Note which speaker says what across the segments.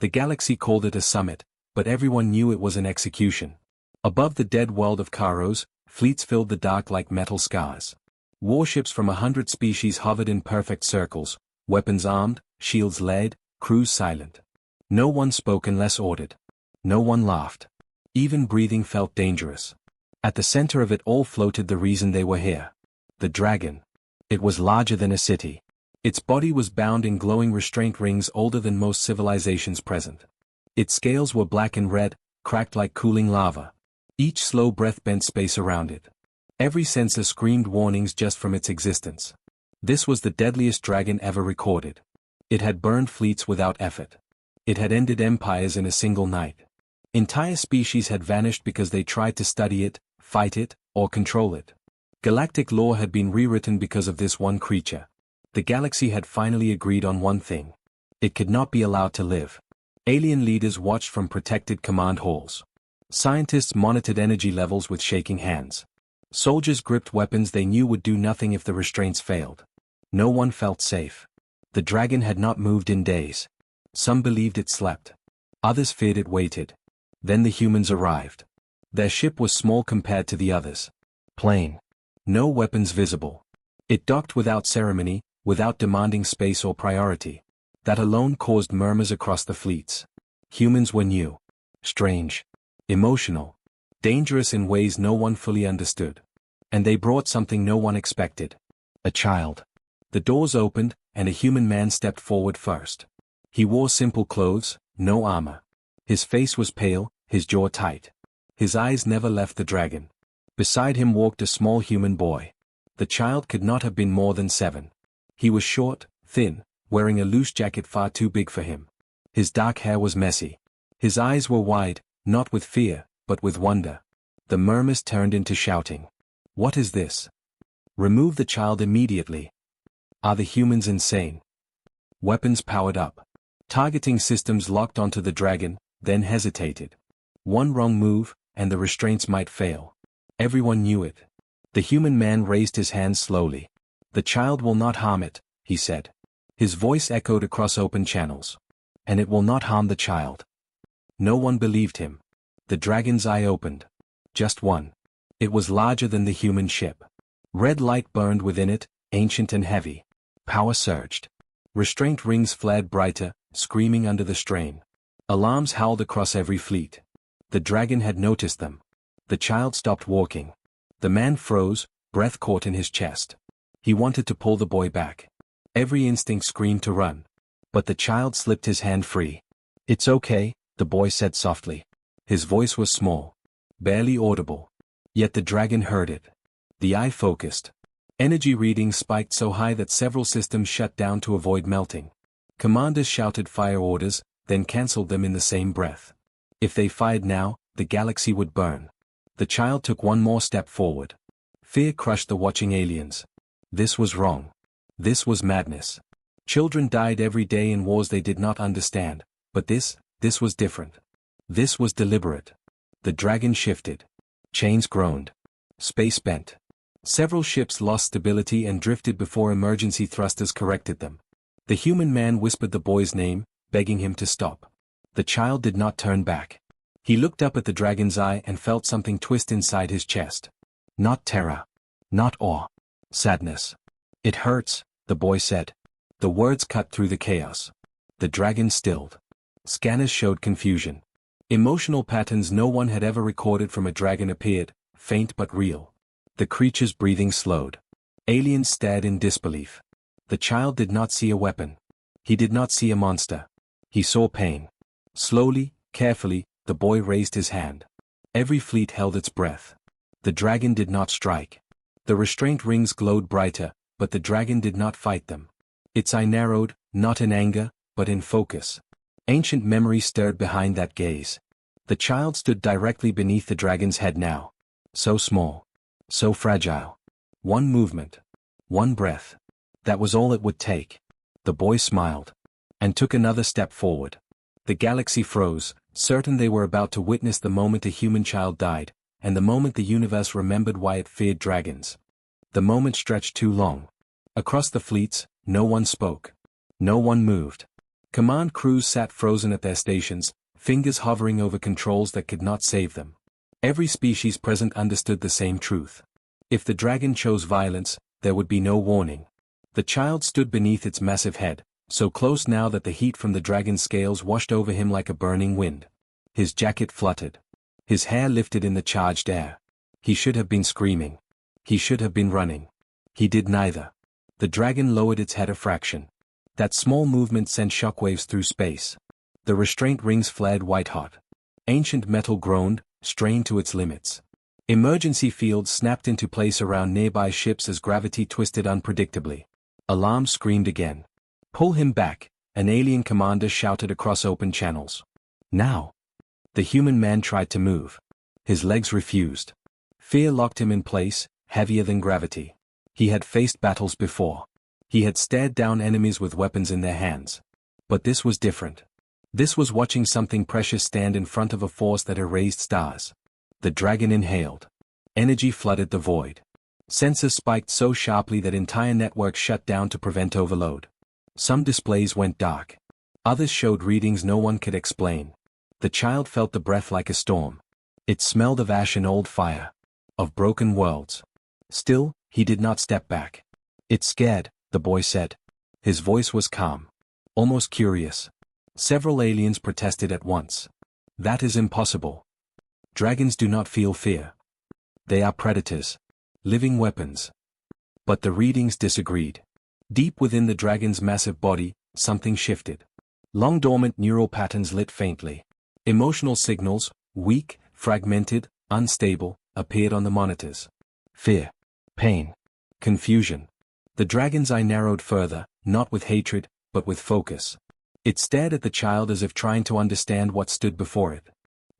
Speaker 1: The galaxy called it a summit, but everyone knew it was an execution. Above the dead world of Kairos, fleets filled the dark like metal scars. Warships from 100 species hovered in perfect circles, weapons armed, shields laid, crews silent. No one spoke unless ordered. No one laughed. Even breathing felt dangerous. At the center of it all floated the reason they were here. The dragon. It was larger than a city. Its body was bound in glowing restraint rings older than most civilizations present. Its scales were black and red, cracked like cooling lava. Each slow breath bent space around it. Every sensor screamed warnings just from its existence. This was the deadliest dragon ever recorded. It had burned fleets without effort. It had ended empires in a single night. Entire species had vanished because they tried to study it, fight it, or control it. Galactic lore had been rewritten because of this one creature. The galaxy had finally agreed on one thing. It could not be allowed to live. Alien leaders watched from protected command halls. Scientists monitored energy levels with shaking hands. Soldiers gripped weapons they knew would do nothing if the restraints failed. No one felt safe. The dragon had not moved in days. Some believed it slept. Others feared it waited. Then the humans arrived. Their ship was small compared to the others. Plain. No weapons visible. It docked without ceremony, without demanding space or priority. That alone caused murmurs across the fleets. Humans were new. Strange. Emotional. Dangerous in ways no one fully understood. And they brought something no one expected. A child. The doors opened, and a human man stepped forward first. He wore simple clothes, no armor. His face was pale, his jaw tight. His eyes never left the dragon. Beside him walked a small human boy. The child could not have been more than 7. He was short, thin, wearing a loose jacket far too big for him. His dark hair was messy. His eyes were wide, not with fear, but with wonder. The murmurs turned into shouting. What is this? Remove the child immediately. Are the humans insane? Weapons powered up. Targeting systems locked onto the dragon, then hesitated. One wrong move, and the restraints might fail. Everyone knew it. The human man raised his hand slowly. The child will not harm it, he said. His voice echoed across open channels. And it will not harm the child. No one believed him. The dragon's eye opened. Just one. It was larger than the human ship. Red light burned within it, ancient and heavy. Power surged. Restraint rings flared brighter, screaming under the strain. Alarms howled across every fleet. The dragon had noticed them. The child stopped walking. The man froze, breath caught in his chest. He wanted to pull the boy back. Every instinct screamed to run. But the child slipped his hand free. It's okay, the boy said softly. His voice was small. Barely audible. Yet the dragon heard it. The eye focused. Energy readings spiked so high that several systems shut down to avoid melting. Commanders shouted fire orders, then cancelled them in the same breath. If they fired now, the galaxy would burn. The child took one more step forward. Fear crushed the watching aliens. This was wrong. This was madness. Children died every day in wars they did not understand, but this was different. This was deliberate. The dragon shifted. Chains groaned. Space bent. Several ships lost stability and drifted before emergency thrusters corrected them. The human man whispered the boy's name, begging him to stop. The child did not turn back. He looked up at the dragon's eye and felt something twist inside his chest. Not terror. Not awe. Sadness. It hurts, the boy said. The words cut through the chaos. The dragon stilled. Scanners showed confusion. Emotional patterns no one had ever recorded from a dragon appeared, faint but real. The creature's breathing slowed. Aliens stared in disbelief. The child did not see a weapon. He did not see a monster. He saw pain. Slowly, carefully, the boy raised his hand. Every fleet held its breath. The dragon did not strike. The restraint rings glowed brighter, but the dragon did not fight them. Its eye narrowed, not in anger, but in focus. Ancient memory stirred behind that gaze. The child stood directly beneath the dragon's head now. So small. So fragile. One movement. One breath. That was all it would take. The boy smiled. And took another step forward. The galaxy froze, certain they were about to witness the moment a human child died, and the moment the universe remembered why it feared dragons. The moment stretched too long. Across the fleets, no one spoke. No one moved. Command crews sat frozen at their stations, fingers hovering over controls that could not save them. Every species present understood the same truth. If the dragon chose violence, there would be no warning. The child stood beneath its massive head, so close now that the heat from the dragon's scales washed over him like a burning wind. His jacket fluttered. His hair lifted in the charged air. He should have been screaming. He should have been running. He did neither. The dragon lowered its head a fraction. That small movement sent shockwaves through space. The restraint rings flared white-hot. Ancient metal groaned, strained to its limits. Emergency fields snapped into place around nearby ships as gravity twisted unpredictably. Alarms screamed again. "Pull him back," an alien commander shouted across open channels. "Now." The human man tried to move. His legs refused. Fear locked him in place, heavier than gravity. He had faced battles before. He had stared down enemies with weapons in their hands. But this was different. This was watching something precious stand in front of a force that erased stars. The dragon inhaled. Energy flooded the void. Sensors spiked so sharply that entire networks shut down to prevent overload. Some displays went dark. Others showed readings no one could explain. The child felt the breath like a storm. It smelled of ash and old fire. Of broken worlds. Still, he did not step back. "It's scared," the boy said. His voice was calm. Almost curious. Several aliens protested at once. "That is impossible. Dragons do not feel fear. They are predators. Living weapons." But the readings disagreed. Deep within the dragon's massive body, something shifted. Long dormant neural patterns lit faintly. Emotional signals, weak, fragmented, unstable, appeared on the monitors. Fear. Pain. Confusion. The dragon's eye narrowed further, not with hatred, but with focus. It stared at the child as if trying to understand what stood before it.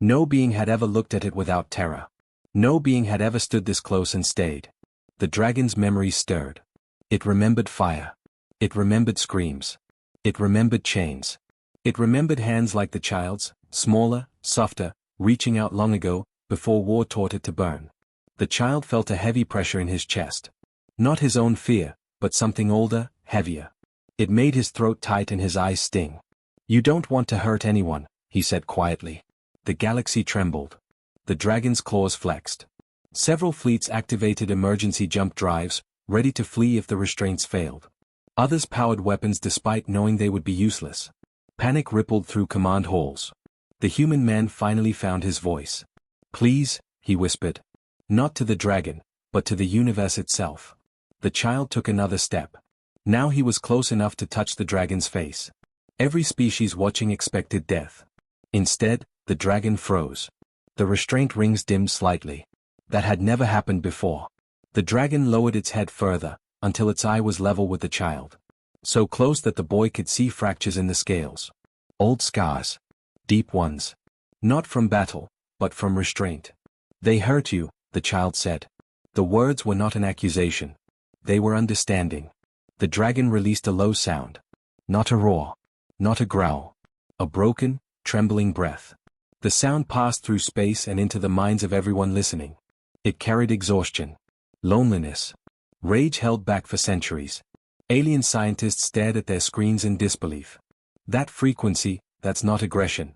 Speaker 1: No being had ever looked at it without terror. No being had ever stood this close and stayed. The dragon's memory stirred. It remembered fire. It remembered screams. It remembered chains. It remembered hands like the child's, smaller, softer, reaching out long ago, before war taught it to burn. The child felt a heavy pressure in his chest. Not his own fear, but something older, heavier. It made his throat tight and his eyes sting. "You don't want to hurt anyone," he said quietly. The galaxy trembled. The dragon's claws flexed. Several fleets activated emergency jump drives, ready to flee if the restraints failed. Others powered weapons despite knowing they would be useless. Panic rippled through command halls. The human man finally found his voice. "Please," he whispered. Not to the dragon, but to the universe itself. The child took another step. Now he was close enough to touch the dragon's face. Every species watching expected death. Instead, the dragon froze. The restraint rings dimmed slightly. That had never happened before. The dragon lowered its head further, until its eye was level with the child. So close that the boy could see fractures in the scales. Old scars. Deep ones. Not from battle, but from restraint. "They hurt you," the child said. The words were not an accusation. They were understanding. The dragon released a low sound. Not a roar. Not a growl. A broken, trembling breath. The sound passed through space and into the minds of everyone listening. It carried exhaustion. Loneliness. Rage held back for centuries. Alien scientists stared at their screens in disbelief. That frequency, that's not aggression.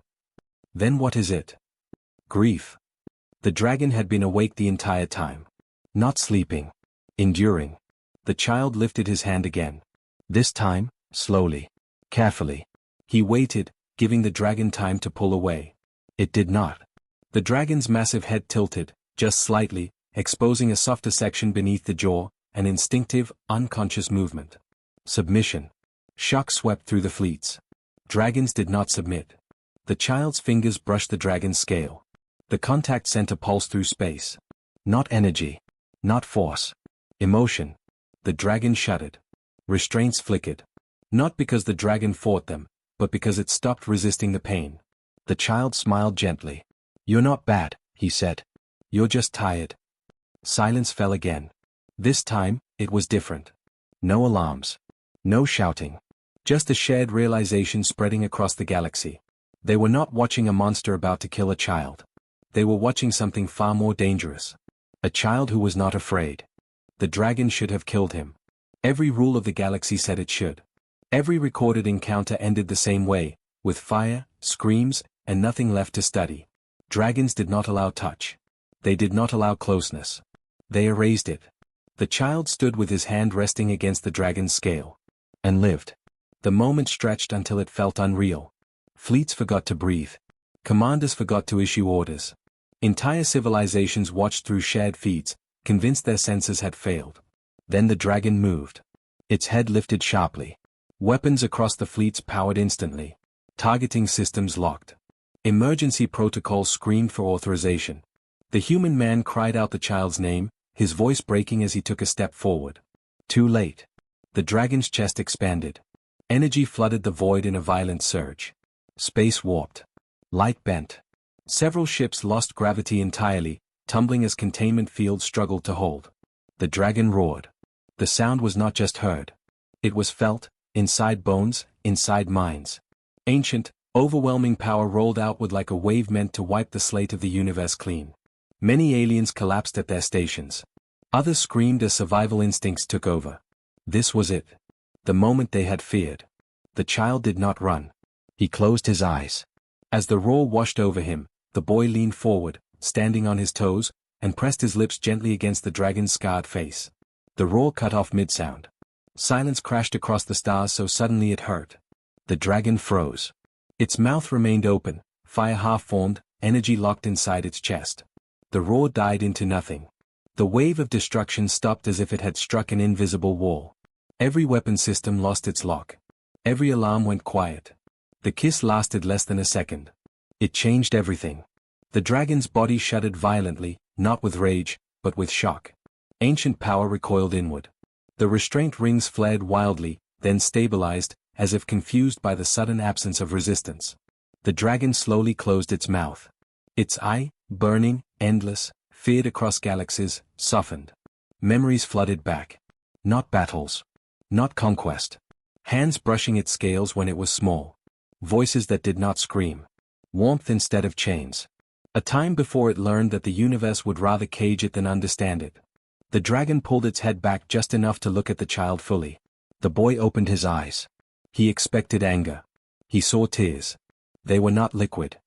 Speaker 1: Then what is it? Grief. The dragon had been awake the entire time. Not sleeping. Enduring. The child lifted his hand again. This time, slowly. Carefully. He waited, giving the dragon time to pull away. It did not. The dragon's massive head tilted, just slightly, exposing a softer section beneath the jaw, an instinctive, unconscious movement. Submission. Shock swept through the fleets. Dragons did not submit. The child's fingers brushed the dragon's scale. The contact sent a pulse through space. Not energy. Not force. Emotion. The dragon shuddered. Restraints flickered. Not because the dragon fought them, but because it stopped resisting the pain. The child smiled gently. "You're not bad," he said. "You're just tired." Silence fell again. This time, it was different. No alarms. No shouting. Just a shared realization spreading across the galaxy. They were not watching a monster about to kill a child. They were watching something far more dangerous. A child who was not afraid. The dragon should have killed him. Every rule of the galaxy said it should. Every recorded encounter ended the same way, with fire, screams, and nothing left to study. Dragons did not allow touch. They did not allow closeness. They erased it. The child stood with his hand resting against the dragon's scale. And lived. The moment stretched until it felt unreal. Fleets forgot to breathe. Commanders forgot to issue orders. Entire civilizations watched through shared feeds, convinced their senses had failed. Then the dragon moved. Its head lifted sharply. Weapons across the fleets powered instantly. Targeting systems locked. Emergency protocols screamed for authorization. The human man cried out the child's name, his voice breaking as he took a step forward. Too late. The dragon's chest expanded. Energy flooded the void in a violent surge. Space warped. Light bent. Several ships lost gravity entirely, tumbling as containment fields struggled to hold. The dragon roared. The sound was not just heard. It was felt, inside bones, inside minds. Ancient, overwhelming power rolled outward like a wave meant to wipe the slate of the universe clean. Many aliens collapsed at their stations. Others screamed as survival instincts took over. This was it. The moment they had feared. The child did not run. He closed his eyes. As the roar washed over him, the boy leaned forward, standing on his toes, and pressed his lips gently against the dragon's scarred face. The roar cut off mid-sound. Silence crashed across the stars so suddenly it hurt. The dragon froze. Its mouth remained open, fire half-formed, energy locked inside its chest. The roar died into nothing. The wave of destruction stopped as if it had struck an invisible wall. Every weapon system lost its lock. Every alarm went quiet. The kiss lasted less than a second. It changed everything. The dragon's body shuddered violently, not with rage, but with shock. Ancient power recoiled inward. The restraint rings flared wildly, then stabilized, as if confused by the sudden absence of resistance. The dragon slowly closed its mouth. Its eye, burning, endless, feared across galaxies, softened. Memories flooded back. Not battles. Not conquest. Hands brushing its scales when it was small. Voices that did not scream. Warmth instead of chains. A time before it learned that the universe would rather cage it than understand it. The dragon pulled its head back just enough to look at the child fully. The boy opened his eyes. He expected anger. He saw tears. They were not liquid.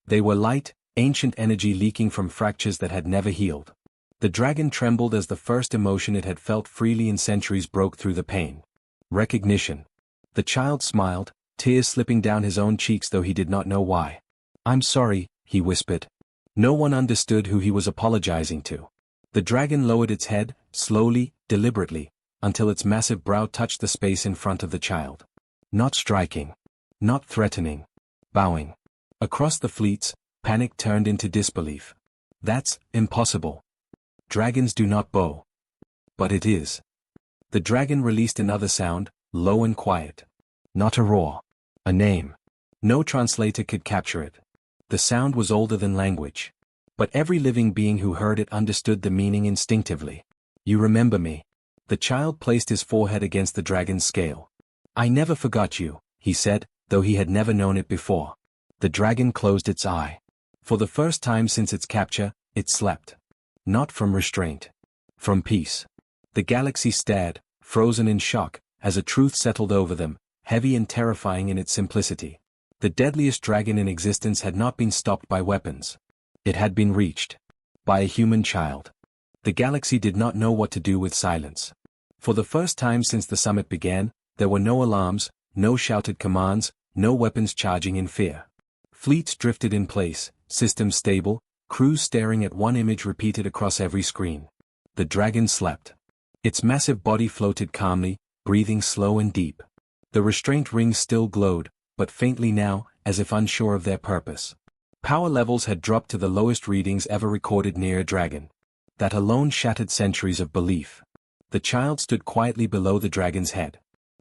Speaker 1: They were light, ancient energy leaking from fractures that had never healed. The dragon trembled as the first emotion it had felt freely in centuries broke through the pain. Recognition. The child smiled, tears slipping down his own cheeks though he did not know why. "I'm sorry," he whispered. No one understood who he was apologizing to. The dragon lowered its head, slowly, deliberately, until its massive brow touched the space in front of the child. Not striking. Not threatening. Bowing. Across the fleets, panic turned into disbelief. "That's impossible. Dragons do not bow." "But it is." The dragon released another sound, low and quiet. Not a roar. A name. No translator could capture it. The sound was older than language. But every living being who heard it understood the meaning instinctively. "You remember me." The child placed his forehead against the dragon's scale. "I never forgot you," he said, though he had never known it before. The dragon closed its eye. For the first time since its capture, it slept. Not from restraint. From peace. The galaxy stared, frozen in shock, as a truth settled over them, heavy and terrifying in its simplicity. The deadliest dragon in existence had not been stopped by weapons. It had been reached. By a human child. The galaxy did not know what to do with silence. For the first time since the summit began, there were no alarms, no shouted commands, no weapons charging in fear. Fleets drifted in place, systems stable, crews staring at one image repeated across every screen. The dragon slept. Its massive body floated calmly, breathing slow and deep. The restraint rings still glowed, but faintly now, as if unsure of their purpose. Power levels had dropped to the lowest readings ever recorded near a dragon. That alone shattered centuries of belief. The child stood quietly below the dragon's head.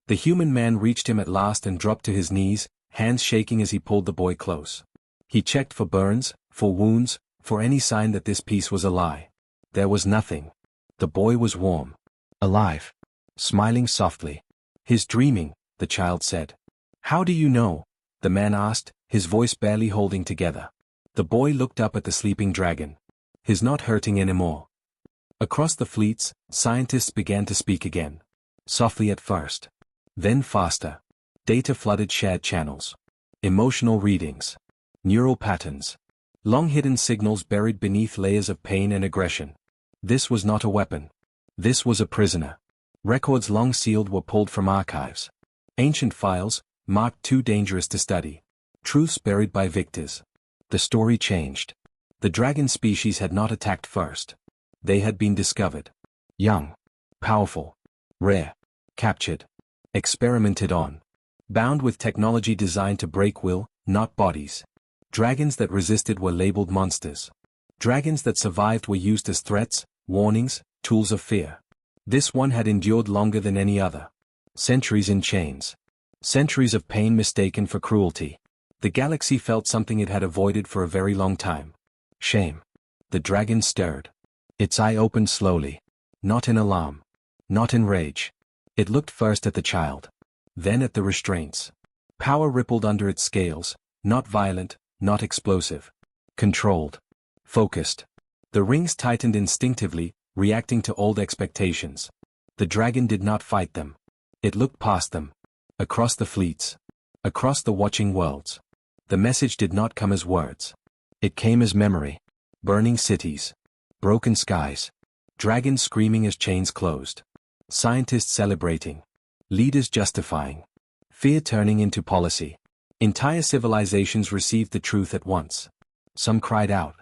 Speaker 1: The human man reached him at last and dropped to his knees, hands shaking as he pulled the boy close. He checked for burns, for wounds, for any sign that this piece was a lie. There was nothing. The boy was warm. Alive. Smiling softly. "He's dreaming," the child said. "How do you know?" the man asked, his voice barely holding together. The boy looked up at the sleeping dragon. "He's not hurting anymore." Across the fleets, scientists began to speak again. Softly at first. Then faster. Data flooded shared channels. Emotional readings. Neural patterns. Long-hidden signals buried beneath layers of pain and aggression. This was not a weapon. This was a prisoner. Records long sealed were pulled from archives. Ancient files, marked too dangerous to study. Truths buried by victors. The story changed. The dragon species had not attacked first. They had been discovered. Young. Powerful. Rare. Captured. Experimented on. Bound with technology designed to break will, not bodies. Dragons that resisted were labeled monsters. Dragons that survived were used as threats, warnings, tools of fear. This one had endured longer than any other. Centuries in chains. Centuries of pain mistaken for cruelty. The galaxy felt something it had avoided for a very long time. Shame. The dragon stirred. Its eye opened slowly. Not in alarm. Not in rage. It looked first at the child. Then at the restraints. Power rippled under its scales, not violent, not explosive. Controlled. Focused. The rings tightened instinctively, reacting to old expectations. The dragon did not fight them. It looked past them. Across the fleets. Across the watching worlds. The message did not come as words. It came as memory. Burning cities. Broken skies. Dragons screaming as chains closed. Scientists celebrating. Leaders justifying. Fear turning into policy. Entire civilizations received the truth at once. Some cried out.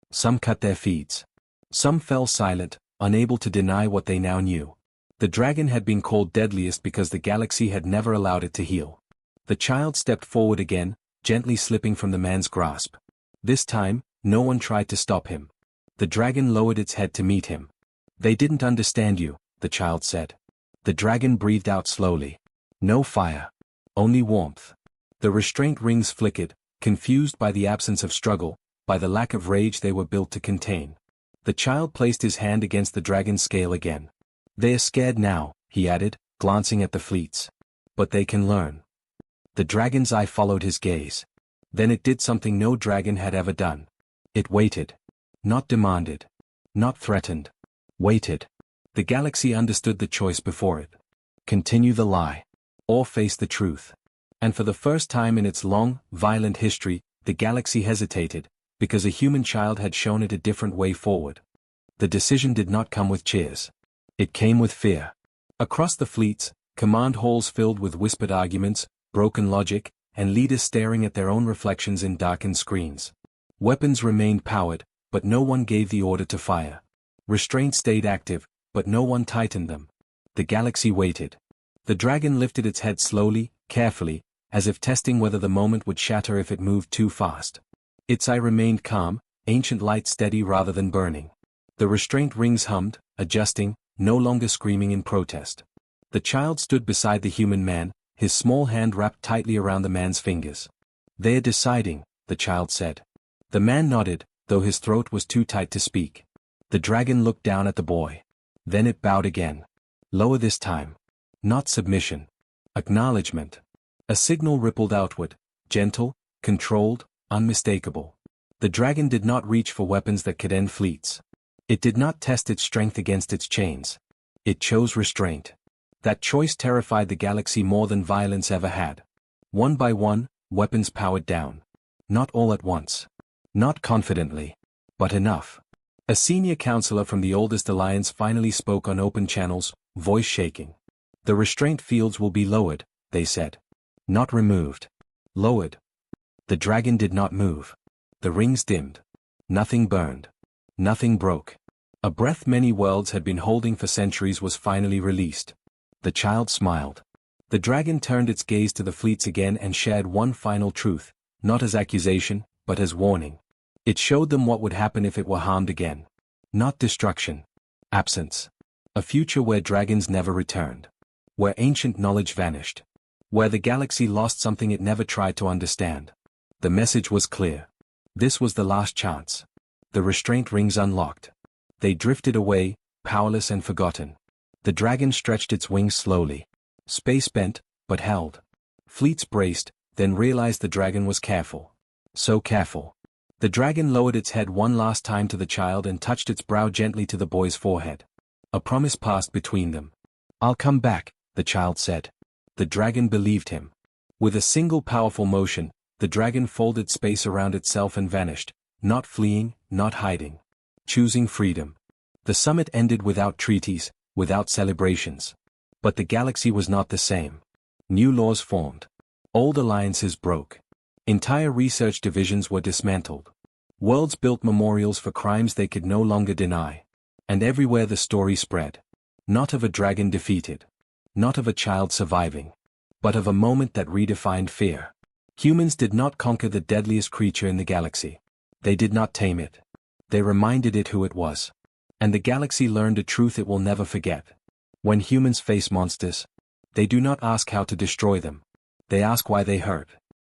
Speaker 1: Some cut their feeds. Some fell silent, unable to deny what they now knew. The dragon had been called Deadliest because the galaxy had never allowed it to heal. The child stepped forward again, gently slipping from the man's grasp. This time, no one tried to stop him. The dragon lowered its head to meet him. They didn't understand you, the child said. The dragon breathed out slowly. No fire. Only warmth. The restraint rings flickered, confused by the absence of struggle, by the lack of rage they were built to contain. The child placed his hand against the dragon's scale again. They are scared now, he added, glancing at the fleets. But they can learn. The dragon's eye followed his gaze. Then it did something no dragon had ever done. It waited. Not demanded. Not threatened. Waited. The galaxy understood the choice before it. Continue the lie. Or face the truth. And for the first time in its long, violent history, the galaxy hesitated, because a human child had shown it a different way forward. The decision did not come with cheers. It came with fear. Across the fleets, command halls filled with whispered arguments, broken logic, and leaders staring at their own reflections in darkened screens. Weapons remained powered, but no one gave the order to fire. Restraints stayed active, but no one tightened them. The galaxy waited. The dragon lifted its head slowly, carefully, as if testing whether the moment would shatter if it moved too fast. Its eye remained calm, ancient light steady rather than burning. The restraint rings hummed, adjusting, no longer screaming in protest. The child stood beside the human man, his small hand wrapped tightly around the man's fingers. They are deciding, the child said. The man nodded, though his throat was too tight to speak. The dragon looked down at the boy. Then it bowed again. Lower this time. Not submission. Acknowledgement. A signal rippled outward, gentle, controlled, unmistakable. The dragon did not reach for weapons that could end fleets. It did not test its strength against its chains. It chose restraint. That choice terrified the galaxy more than violence ever had. One by one, weapons powered down. Not all at once. Not confidently. But enough. A senior counselor from the oldest alliance finally spoke on open channels, voice shaking. The restraint fields will be lowered, they said. Not removed. Lowered. The dragon did not move. The rings dimmed. Nothing burned. Nothing broke. A breath many worlds had been holding for centuries was finally released. The child smiled. The dragon turned its gaze to the fleets again and shared one final truth, not as accusation, but as warning. It showed them what would happen if it were harmed again. Not destruction. Absence. A future where dragons never returned. Where ancient knowledge vanished. Where the galaxy lost something it never tried to understand. The message was clear. This was the last chance. The restraint rings unlocked. They drifted away, powerless and forgotten. The dragon stretched its wings slowly. Space bent, but held. Fleets braced, then realized the dragon was careful. So careful. The dragon lowered its head one last time to the child and touched its brow gently to the boy's forehead. A promise passed between them. I'll come back, the child said. The dragon believed him. With a single powerful motion, the dragon folded space around itself and vanished, not fleeing, not hiding. Choosing freedom. The summit ended without treaties, without celebrations. But the galaxy was not the same. New laws formed. Old alliances broke. Entire research divisions were dismantled. Worlds built memorials for crimes they could no longer deny. And everywhere the story spread. Not of a dragon defeated. Not of a child surviving. But of a moment that redefined fear. Humans did not conquer the deadliest creature in the galaxy. They did not tame it. They reminded it who it was. And the galaxy learned a truth it will never forget. When humans face monsters, they do not ask how to destroy them. They ask why they hurt.